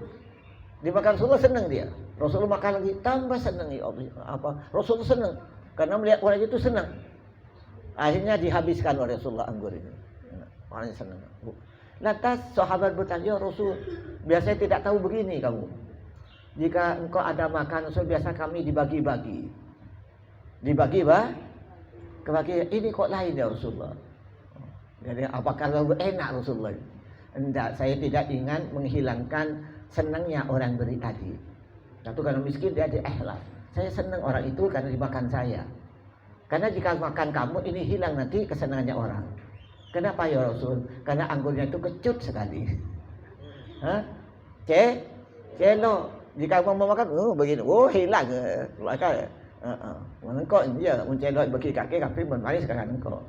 Dimakan Rasulullah senang dia. Rasulullah makan lagi tambah senang ya apa? Rasulullah senang karena melihat orang itu senang. Akhirnya dihabiskan oleh Rasulullah anggur ini. Orangnya senang. Lantas sahabat bertanya, Rasul, biasanya tidak tahu begini kamu. Jika engkau ada makan, Rasul biasa kami dibagi-bagi. Kebagi ini kok lain ya Rasulullah. Jadi apakah enak Rasulullah? Enggak, saya tidak ingin menghilangkan senangnya orang beri tadi. Satu karena miskin dia ikhlas. Saya senang orang itu karena dimakan saya. Karena jika makan kamu ini hilang nanti kesenangannya orang. Kenapa ya Rasul? Karena anggurnya itu kecut sekali. Celo. Jika mau makan, begini, hilang. Maka Engkau ya mencelok bagi kaki kafir bermain sekarang engkau.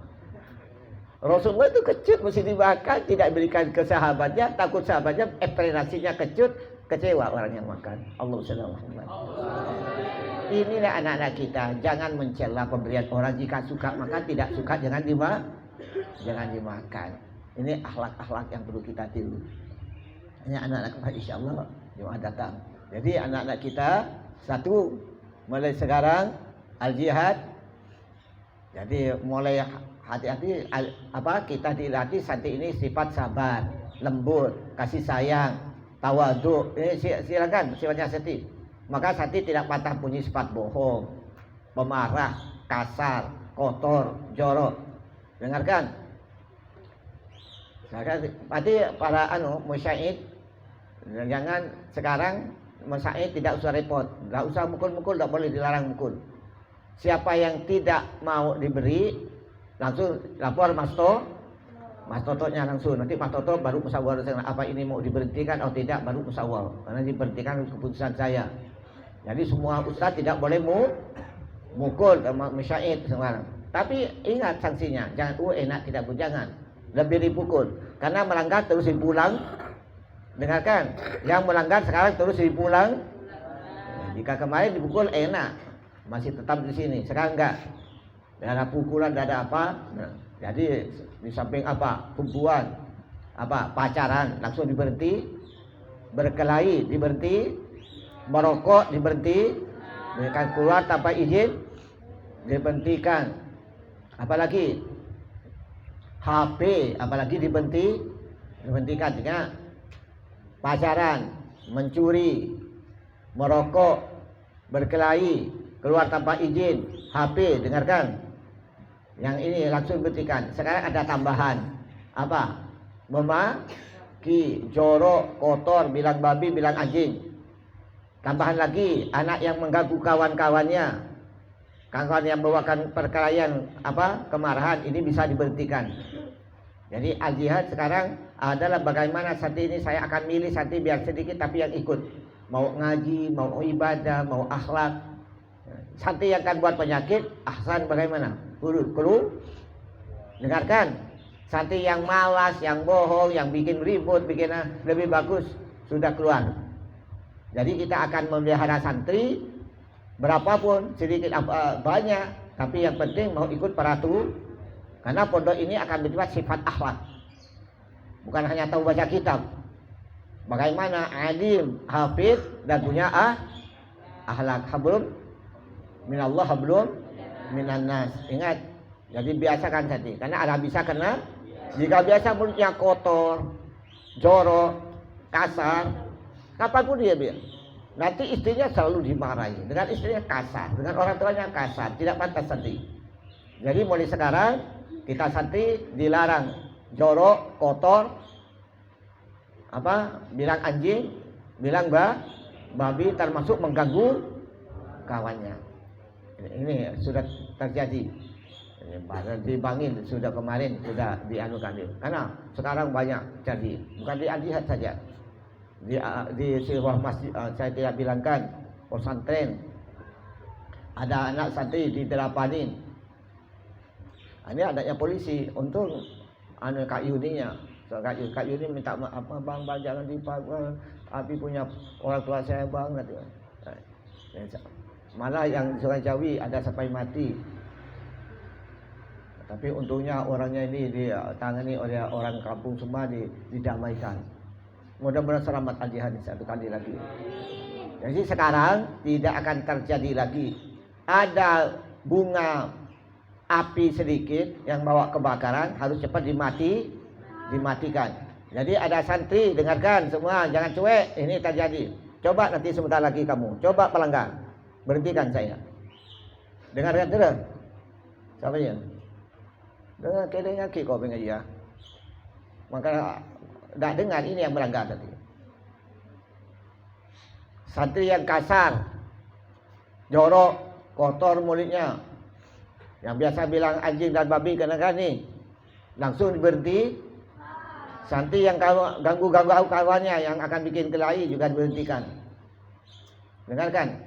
Rasulullah itu kecut mesti dimakan, tidak berikan ke sahabatnya, takut sahabatnya ekspresinya kecut, kecewa orang yang makan. Allah Subhanahu. Inilah anak-anak kita, jangan mencela pemberian orang. Jika suka makan, tidak suka jangan dimakan. Ini akhlak-akhlak yang perlu kita tiru. Ini anak-anak kita insyaallah Jumat datang. Jadi anak-anak kita satu mulai sekarang al-jihad. Jadi mulai hati-hati kita dilatih santi ini sifat sabar, lembut, kasih sayang, tawadhu. Ini silakan sifatnya Sati. Maka Sati tidak patah punya sifat bohong, pemarah, kasar, kotor, jorok. Dengarkan. Berarti para musyaid jangan sekarang musyaid tidak usah repot, enggak usah mukul-mukul, enggak boleh dilarang mukul. Siapa yang tidak mau diberi langsung lapor Mas Totonya langsung. Nanti Mas Toto baru musyawarah apa ini mau diberhentikan atau tidak, baru musyawarah. Karena diberhentikan keputusan saya. Jadi semua ustaz tidak boleh mukul sama musyaid sembarang. Tapi ingat sanksinya, jangan enak tidak pun jangan. Lebih dipukul. Karena melanggar terus dipulang. Dengarkan, yang melanggar sekarang terus dipulang. Jika kemarin dipukul enak, masih tetap di sini. Sekarang enggak. Tidak ada pukulan, tidak ada apa. Nah, jadi di samping apa? Pembuan, pacaran langsung diberhenti, berkelahi diberhenti, merokok diberhenti, mereka keluar tanpa izin diberhentikan. Apalagi HP, apalagi diberhentikan. Juga pacaran, mencuri, merokok, berkelahi, keluar tanpa izin, HP, dengarkan. Yang ini langsung buktikan. Sekarang ada tambahan. Apa? Memaki, jorok, kotor, bilang babi, bilang anjing. Tambahan lagi, anak yang mengganggu kawan-kawannya. Kawan yang membawakan perkelahian kemarahan, ini bisa diberhentikan. Jadi al-jihad sekarang adalah bagaimana saat ini saya akan milih nanti biar sedikit tapi yang ikut. Mau ngaji, mau ibadah, mau akhlak. Santi yang akan buat penyakit, ahsan bagaimana? Kulu, dengarkan. Santi yang malas, yang bohong, yang bikin ribut, bikin lebih bagus, sudah keluar. Jadi kita akan memelihara santri, berapapun, sedikit banyak, tapi yang penting mau ikut peraturan. Karena pondok ini akan bersifat sifat akhlak. Bukan hanya tahu baca kitab. Bagaimana alim, hafid, dan punya akhlak. Hablum minallah, hablum minannas. Ingat, jadi biasakan tadi. Karena ada bisa kena. Jika biasa mulutnya kotor, jorok, kasar, kapanpun dia biar. Nanti istrinya selalu dimarahi. Dengan istrinya kasar, dengan orang tuanya kasar, tidak pantas santri. Jadi mulai sekarang kita santri dilarang jorok, kotor, bilang anjing, bilang babi, termasuk mengganggu kawannya. Ini sudah terjadi. Dibangin sudah kemarin sudah dianukan. Karena sekarang banyak jadi, bukan di al-jihad saja. Di sebuah masjid, saya tidak bilangkan pesantren, ada anak santri didelapanin. Ini adanya polisi, untung Kak Yuninya. So, Kak Yuni minta maaf, bang jangan dipakai, Abi punya orang tua saya bang. Malah yang Sungai Jawi ada sampai mati. Tapi untungnya orangnya ini ditangani oleh orang kampung semua, didamaikan. Mudah-mudahan selamat al-jihad satu kali lagi. Jadi sekarang tidak akan terjadi lagi. Ada bunga api sedikit yang bawa kebakaran harus cepat dimatikan. Jadi ada santri, dengarkan semua, jangan cuek. Ini terjadi. Coba nanti sebentar lagi kamu, coba pelanggar, berhentikan saya. Dengarkan terus. Siapa ya? Dengar kedenya kau pengen ya. Maka tidak dengar, ini yang melanggar tadi. Santri yang kasar, jorok, kotor mulutnya, yang biasa bilang anjing dan babi kadang-kadang nih, langsung berhenti. Santri yang ganggu kawannya, yang akan bikin kelahi juga diberhentikan. Dengarkan.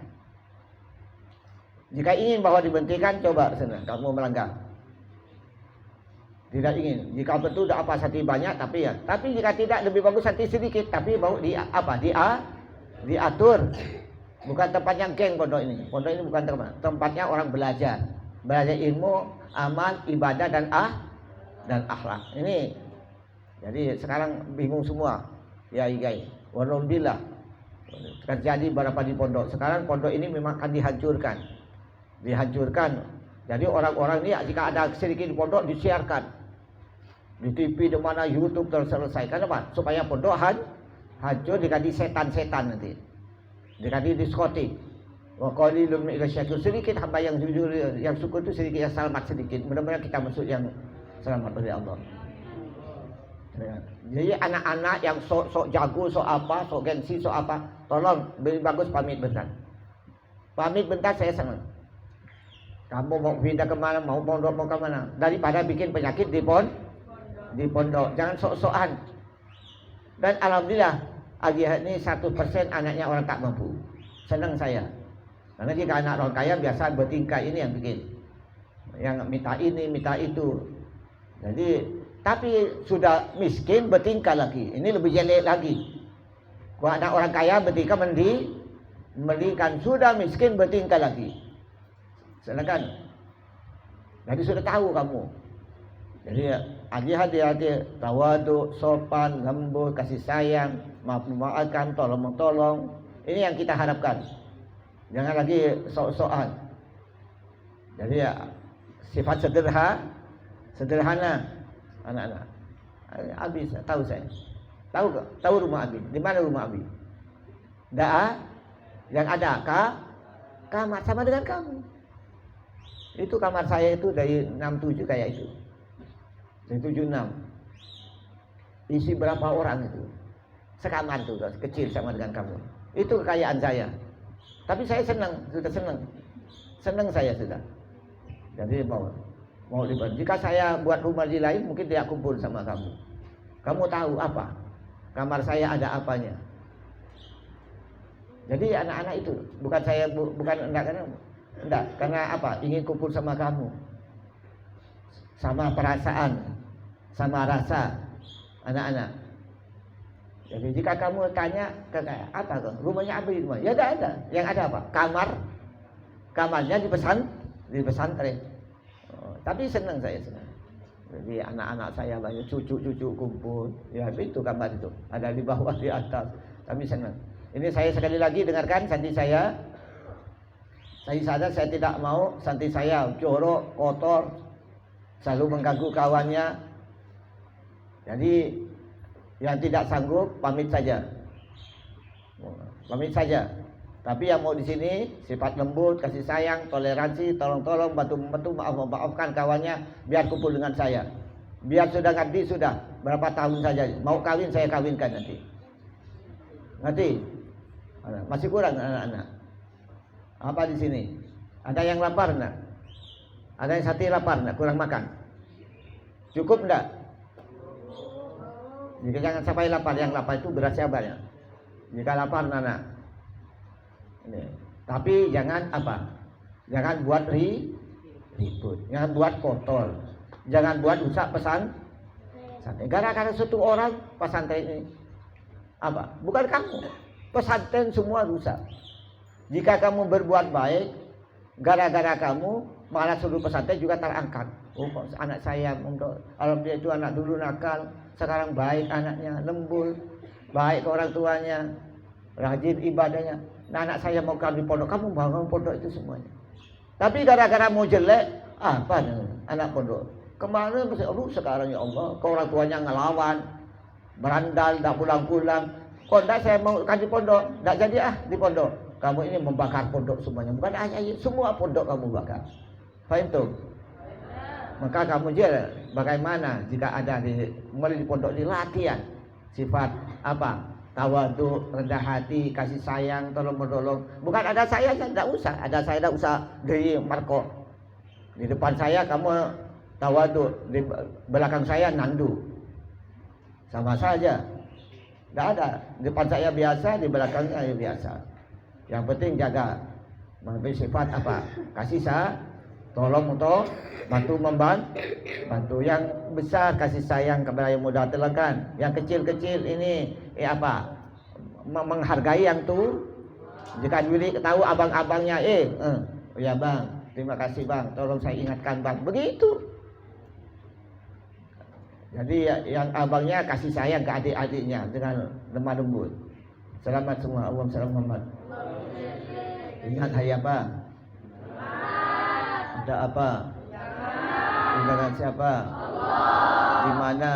Jika ingin bahwa dibentikan, coba sana kamu melanggar. Tidak ingin. Jika betul tidak apa sati banyak, tapi ya. Tapi jika tidak, lebih bagus sati sedikit, tapi mau diatur. Bukan tempatnya geng pondok ini. Pondok ini bukan tempatnya orang belajar. Belajar ilmu, amal, ibadah dan akhlak. Ini. Jadi sekarang bingung semua. Ya guys. Walhamdulillah. Terjadi beberapa di pondok. Sekarang pondok ini memang akan dihancurkan. Jadi orang-orang ini jika ada sedikit di pondok disiarkan. Di TV di mana YouTube terselesai. Kenapa? Supaya pondok hancur diganti setan-setan nanti. Diganti diskotik. Wa qalilun min syakur, sedikit hamba yang jujur yang syukur itu sedikit, yang selamat sedikit. Mudah-mudahan kita masuk yang selamat oleh Allah. Ya. Jadi anak-anak yang sok jago, sok apa, sok gengsi, sok apa, tolong lebih bagus pamit bentar. Pamit bentar saya senang. Kamu mau pindah kemana, mau pondok mau kemana, daripada bikin penyakit di pondok. Jangan sok-sokan. Dan alhamdulillah Agihah ini 1% anaknya orang tak mampu. Senang saya. Karena jika anak orang kaya biasa bertingkah, ini yang bikin. Yang minta ini, minta itu. Jadi, tapi sudah miskin bertingkah lagi. Ini lebih jelek lagi. Kalau anak orang kaya bertingkah mendikan, sudah miskin bertingkah lagi. Silakan. Jadi sudah tahu kamu. Jadi hati-hati, tawadu, sopan, lembut, kasih sayang, memaafkan, tolong-tolong. Ini yang kita harapkan. Jangan lagi sok-sokan. Jadi sifat sederhana anak-anak. Abi tahu saya. Tahu rumah Abi. Di mana rumah Abi? Yang ada kamar sama dengan kamu. Itu kamar saya itu dari 67 kayak itu. Dari 76. Isi berapa orang itu? Sekamar tuh, kecil sama dengan kamu. Itu kekayaan saya. Tapi saya sudah senang saya sudah. Jadi mau dibuat. Jika saya buat rumah di lain, mungkin dia kumpul sama kamu. Kamu tahu apa? Kamar saya ada apanya? Jadi anak-anak itu enggak karena apa? Ingin kumpul sama kamu. Sama perasaan, sama rasa anak-anak. Jadi jika kamu tanya apa kok rumahnya Abi di mana? Ya ada. Yang ada apa? Kamarnya di pesantren. Tapi senang saya. Jadi anak-anak saya banyak, cucu-cucu kumpul. Ya itu kamar itu. Ada di bawah, di atas. Kami senang. Ini saya sekali lagi dengarkan santi saya. Saya sadar saya tidak mau santi saya jorok, kotor, selalu mengganggu kawannya. Jadi yang tidak sanggup pamit saja. Tapi yang mau di sini sifat lembut, kasih sayang, toleransi, tolong-tolong, bantu-bantu, maafkan kawannya, biar kumpul dengan saya. Biar sudah ngabdi sudah berapa tahun saja. Mau kawin saya kawinkan nanti. Masih kurang anak-anak. Apa di sini? Ada yang lapar enggak? Ada yang sati lapar enggak? Kurang makan? Cukup enggak? Jika jangan sampai lapar, yang lapar itu berasnya banyak. Jika lapar anak. Ini. Tapi jangan apa? Jangan buat ribut, jangan buat kotor, jangan buat rusak pesantren. Gara-gara satu orang pesantren ini apa? Bukan kamu, pesantren semua rusak. Jika kamu berbuat baik, gara-gara kamu malah seluruh pesantren juga terangkat. Oh, anak saya untuk alhamdulillah itu anak dulu nakal, sekarang baik anaknya, lembut, baik ke orang tuanya, rajin ibadahnya. Nah, anak saya mau kawin pondok, kamu bangun pondok itu semuanya. Tapi gara-gara mau jelek, apa anak pondok? Kemarin masih sekarang ya Allah, ke orang tuanya ngelawan, berandal, tak pulang-pulang. Kok enggak saya mau kasih pondok, enggak jadi di pondok. Kamu ini membakar pondok semuanya, bukan hanya semua pondok kamu bakar. Faham tuh? Maka kamu je bagaimana jika ada mulai di pondok di latihan sifat apa? Tawadu, rendah hati, kasih sayang, tolong-menolong. Bukan ada saya tidak usah. Ada saya tidak usah dari Marco. Di depan saya kamu tawadu, di belakang saya nandu. Sama saja. Tidak ada. Di depan saya biasa, di belakang saya biasa. Yang penting jaga Memberi sifat apa? Kasih tolong untuk bantu. Yang besar kasih sayang kepada yang muda telakan. Yang kecil-kecil ini menghargai yang tu. Jika diri tahu abang-abangnya, ya bang, terima kasih bang, tolong saya ingatkan bang. Begitu. Jadi yang abangnya kasih sayang ke adik-adiknya dengan lemah lembut. Selamat semua. Allahumma shalli Muhammad. Ingat hari apa? Ada apa? Undangan siapa? Di mana?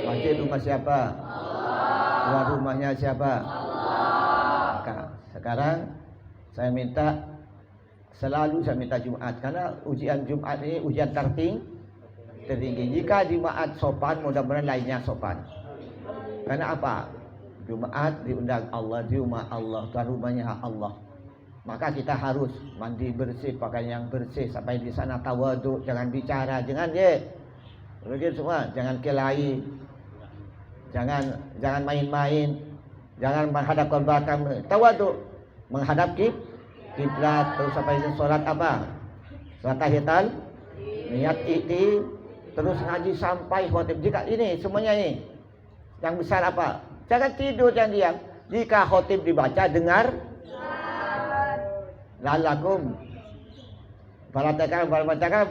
Masjid rumah siapa? Tuan rumahnya siapa? Maka sekarang saya minta selalu Jumat, karena ujian Jumat ini ujian tertinggi. Jika Jumat sopan, mudah-mudahan lainnya sopan. Karena apa? Jumat diundang Allah, di rumah Allah, tuan rumahnya Allah. Maka kita harus mandi bersih, pakaian yang bersih, sampai di sana tawaduk, jangan bicara, jangan begitu semua, jangan kelahi, jangan main-main, jangan menghadap ke belakang, tawaduk, menghadap kiblat, terus sampai sholat apa? Sholat tahiyatul, niat terus ngaji sampai khotib. Jika ini semuanya ini yang besar apa? Jangan tidur, jangan diam. Jika khotib dibaca, dengar. Lalakum Balatakan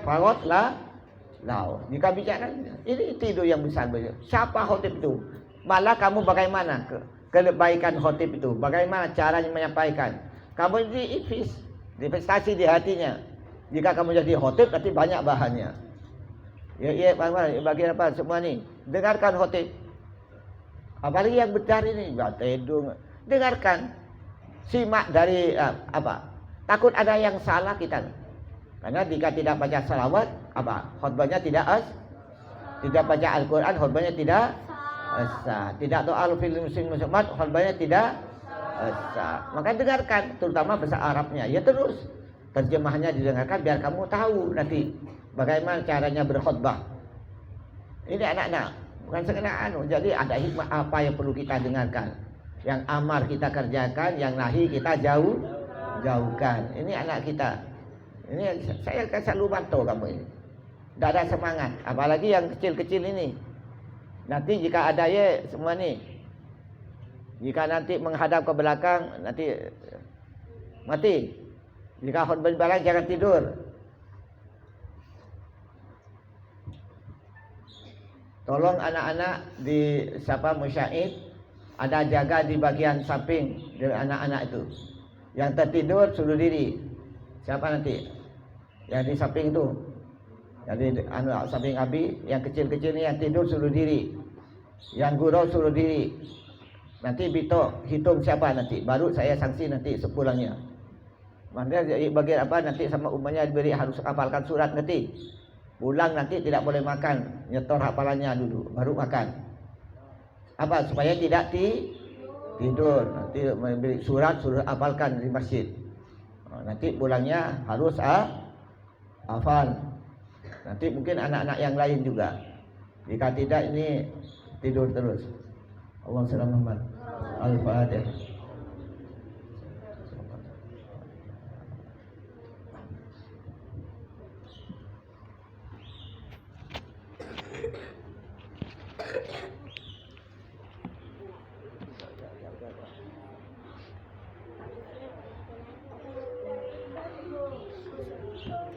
farot lau. Jika bicara ini tidur yang besar. Siapa khotib itu? Malah kamu bagaimana kebaikan khotib itu? Bagaimana caranya menyampaikan? Kamu investasi di hatinya. Jika kamu jadi khotib, nanti banyak bahannya. Ya, bagian apa semua nih? Dengarkan khotib. Apalagi yang benar ini, dengarkan. Simak dari apa? Takut ada yang salah kita. Karena jika tidak baca salawat, khutbahnya tidak baca Al-Quran, khutbahnya tidak sah. Tidak doa fil muslimat, khutbahnya tidak sah. Maka dengarkan, terutama bahasa Arabnya. Ya terus terjemahannya didengarkan biar kamu tahu nanti bagaimana caranya berkhutbah. Ini anak-anak, bukan sekedar jadi ada hikmah apa yang perlu kita dengarkan. Yang amar kita kerjakan, yang nahi kita jauhkan. Ini anak kita. Ini saya akan selalu bantu kamu ini. Tidak ada semangat. Apalagi yang kecil-kecil ini. Nanti jika ada semua nih. Jika nanti menghadap ke belakang, nanti mati. Jika khutbah di belakang jangan tidur. Tolong anak-anak di siapa musyahid ada jaga di bagian samping dari anak-anak itu. Yang tertidur suruh diri. Siapa nanti? Yang di samping itu. Jadi samping Abi, yang kecil-kecil ini yang tidur suruh diri. Yang guru suruh diri. Nanti Bito hitung siapa nanti. Baru saya sanksi nanti sepulangnya. Maka bagian apa nanti sama umumnya diberi harus hafalkan surat nanti. Pulang nanti tidak boleh makan. Nyetor hafalannya dulu, baru makan. Apa? Supaya tidak tidur. Nanti memberi surat suruh hafalkan di masjid. Nanti pulangnya harus hafal. Nanti mungkin anak-anak yang lain juga. Jika tidak ini tidur terus. Allahumma shalli Muhammad. Al-Fatihah.